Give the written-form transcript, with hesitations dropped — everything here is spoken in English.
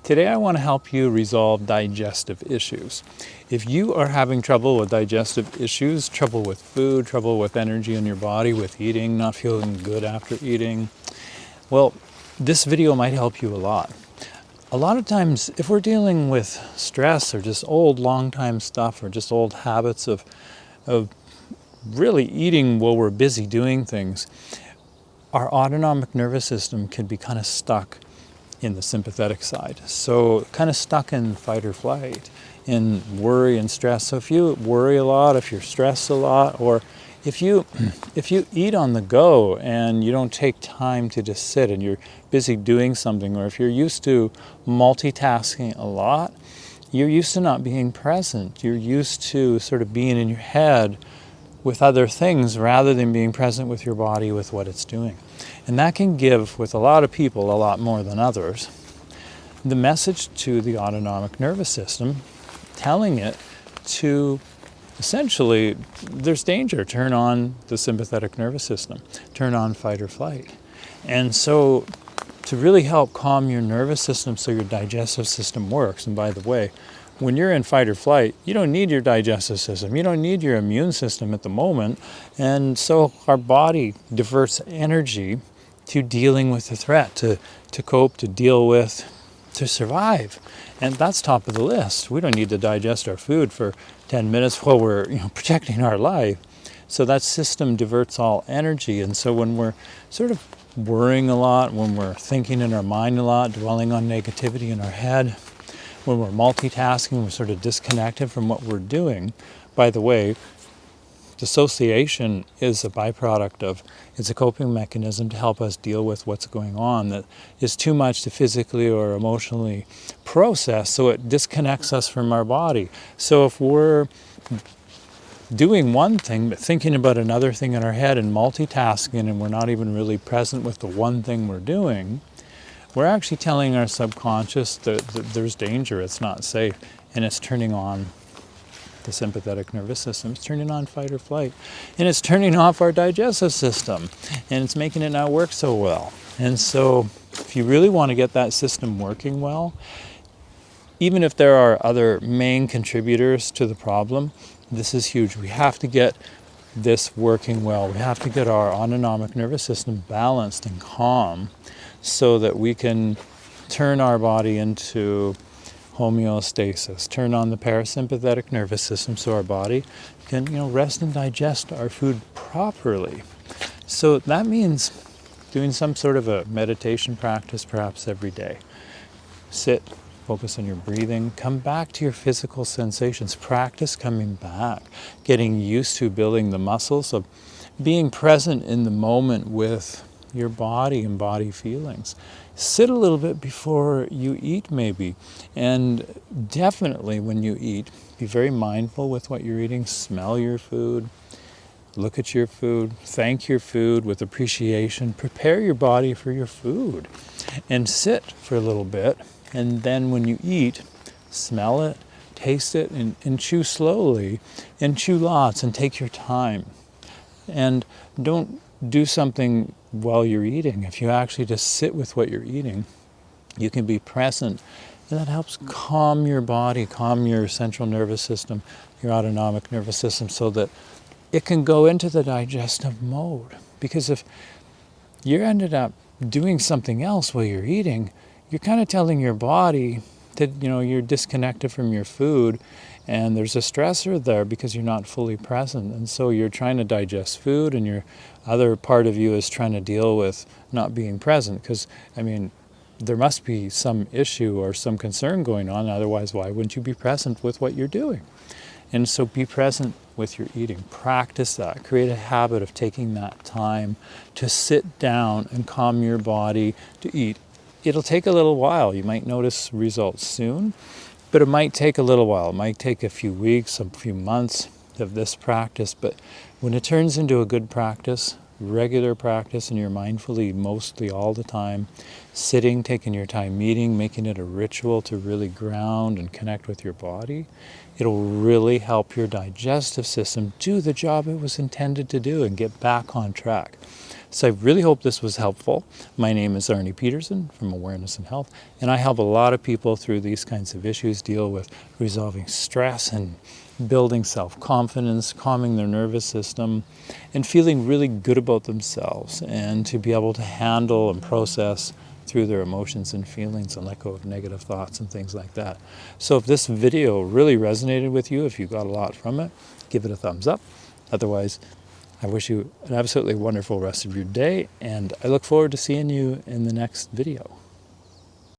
Today I want to help you resolve digestive issues. If you are having trouble with digestive issues, trouble with food, trouble with energy in your body, with eating, not feeling good after eating, well, this video might help you a lot. A lot of times, if we're dealing with stress or just old long-time stuff or just old habits of really eating while we're busy doing things, our autonomic nervous system can be kind of stuck in the sympathetic side. So kind of stuck in fight or flight, in worry and stress. So if you worry a lot, if you're stressed a lot, or if you eat on the go and you don't take time to just sit and you're busy doing something, or if you're used to multitasking a lot, you're used to not being present. You're used to sort of being in your head with other things rather than being present with your body, with what it's doing. And that can give, with a lot of people, a lot more than others, the message to the autonomic nervous system, telling it to essentially, there's danger, turn on the sympathetic nervous system, turn on fight or flight. And so to really help calm your nervous system so your digestive system works, and by the way, when you're in fight or flight, you don't need your digestive system. You don't need your immune system at the moment. And so our body diverts energy to dealing with the threat, to cope, to deal with, to survive. And that's top of the list. We don't need to digest our food for 10 minutes while we're protecting our life. So that system diverts all energy. And so when we're sort of worrying a lot, when we're thinking in our mind a lot, dwelling on negativity in our head, when we're multitasking, we're sort of disconnected from what we're doing. By the way, dissociation is a byproduct of, it's a coping mechanism to help us deal with what's going on that is too much to physically or emotionally process, so it disconnects us from our body. So if we're doing one thing but thinking about another thing in our head and multitasking, and we're not even really present with the one thing we're doing, we're actually telling our subconscious that there's danger, it's not safe, and it's turning on the sympathetic nervous system. It's turning on fight or flight, and it's turning off our digestive system, and it's making it not work so well. And so if you really want to get that system working well, even if there are other main contributors to the problem, this is huge. We have to get this working well. We have to get our autonomic nervous system balanced and calm so that we can turn our body into homeostasis, turn on the parasympathetic nervous system so our body can, rest and digest our food properly. So that means doing some sort of a meditation practice perhaps every day. Sit, focus on your breathing, come back to your physical sensations, practice coming back, getting used to building the muscles of being present in the moment with your body and body feelings. Sit a little bit before you eat maybe, and definitely when you eat, be very mindful with what you're eating. Smell your food, look at your food, thank your food with appreciation, prepare your body for your food, and sit for a little bit. And then when you eat, smell it, taste it, and chew slowly, and chew lots, and take your time. And don't do something while you're eating. If you actually just sit with what you're eating, you can be present, and that helps calm your body, calm your central nervous system, your autonomic nervous system, so that it can go into the digestive mode. Because if you ended up doing something else while you're eating, you're kind of telling your body that you're disconnected from your food, and there's a stressor there because you're not fully present. And so you're trying to digest food, and your other part of you is trying to deal with not being present, because there must be some issue or some concern going on, otherwise why wouldn't you be present with what you're doing? And so be present with your eating. Practice that. Create a habit of taking that time to sit down and calm your body to eat. It'll take a little while. You might notice results soon, but it might take a little while. It might take a few weeks, a few months of this practice. But when it turns into a good practice, regular practice, and you're mindfully mostly all the time, sitting, taking your time eating, making it a ritual to really ground and connect with your body, it'll really help your digestive system do the job it was intended to do and get back on track. So I really hope this was helpful. My name is Arne Pedersen from Awareness and Health, and I help a lot of people through these kinds of issues deal with resolving stress and building self-confidence, calming their nervous system, and feeling really good about themselves, and to be able to handle and process through their emotions and feelings and let go of negative thoughts and things like that. So if this video really resonated with you, if you got a lot from it, give it a thumbs up. Otherwise, I wish you an absolutely wonderful rest of your day, and I look forward to seeing you in the next video.